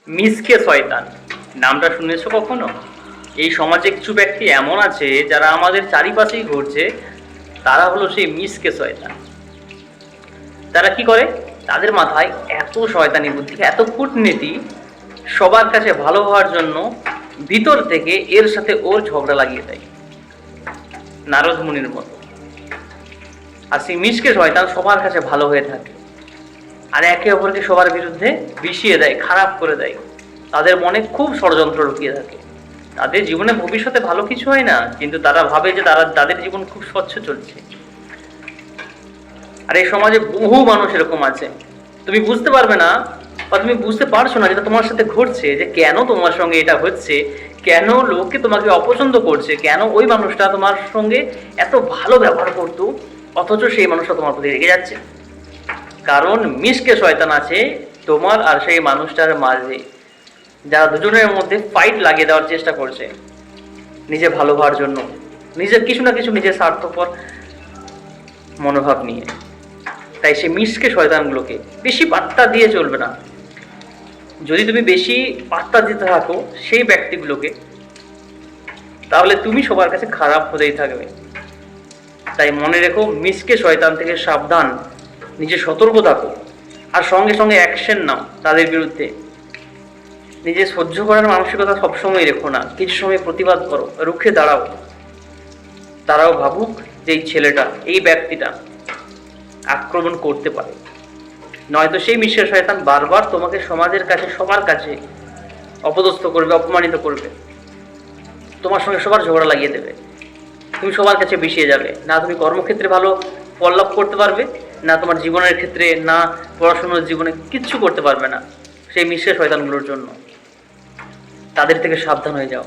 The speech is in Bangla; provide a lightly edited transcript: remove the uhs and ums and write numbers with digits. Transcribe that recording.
মিসকে শয়তান নামটা শুনেছো কখনো? এই সমাজে কিছু ব্যক্তি এমন আছে যারা আমাদের চারিপাশেই ঘুরছে। তারা হলো সেই মিসকে শয়তান। তারা কি করে? তাদের মাথায় এত শয়তানি বুদ্ধি, এত কূটনীতি, সবার কাছে ভালো হওয়ার জন্য ভিতর থেকে এর সাথে ওর ঝগড়া লাগিয়ে দেয়, নারদ মুনির মতো। আর সেই মিসকে শয়তান সবার কাছে ভালো হয়ে থাকে, আর একে অপরকে সবার বিরুদ্ধে বিষিয়ে দেয়, খারাপ করে দেয়। তাদের মনে খুব ষড়যন্ত্র ঢুকিয়ে থাকে। তাদের জীবনে ভবিষ্যতে ভালো কিছু হয় না, কিন্তু তারা ভাবে যে তাদের জীবন খুব স্বচ্ছ চলছে। আর এই সমাজে বহু মানুষ এরকম আছে। তুমি বুঝতে পারবে না, বা তুমি বুঝতে পারছো না যেটা তোমার সাথে ঘটছে, যে কেন তোমার সঙ্গে এটা হচ্ছে, কেন লোকে তোমাকে অপছন্দ করছে, কেন ওই মানুষটা তোমার সঙ্গে এত ভালো ব্যবহার করতো অথচ সেই মানুষটা তোমার প্রতি রেগে যাচ্ছে। কারণ মিসকে শয়তান আছে তোমার আর সেই মানুষটার মাঝে, যারা দুজনের মধ্যে ফাইট লাগিয়ে দেওয়ার চেষ্টা করছে নিজে ভালো হওয়ার জন্য, নিজের কিছু না কিছু নিজের স্বার্থপর মনোভাব নিয়ে। তাই সেই মিসকে শয়তানগুলোকে বেশি পাত্তা দিয়ে চলবে না। যদি তুমি বেশি পাত্তা দিতে থাকো সেই ব্যক্তিগুলোকে, তাহলে তুমি সবার কাছে খারাপ হতেই থাকবে। তাই মনে রেখো, মিসকে শয়তান থেকে সাবধান, নিজে সতর্ক থাকো, আর সঙ্গে সঙ্গে অ্যাকশন নাও তাদের বিরুদ্ধে। নিজে সহ্য করার মানসিকতা সবসময় রেখো না, কিছু সময় প্রতিবাদ করো, রুখে দাঁড়াও। তারাও ভাবুক যে এই ছেলেটা, এই ব্যক্তিটা আক্রমণ করতে পারে। নয়তো সেই মিসকে শয়তান বারবার তোমাকে সমাজের কাছে, সবার কাছে অপদস্থ করবে, অপমানিত করবে, তোমার সঙ্গে সবার ঝগড়া লাগিয়ে দেবে। তুমি সবার কাছে বিষিয়ে যাবে, না তুমি কর্মক্ষেত্রে ভালো ফল লাভ করতে পারবে, না তোমার জীবনের ক্ষেত্রে, না পড়াশোনার জীবনে কিচ্ছু করতে পারবে না সেই মিসকে শয়তানগুলোর জন্য। তাদের থেকে সাবধান হয়ে যাও।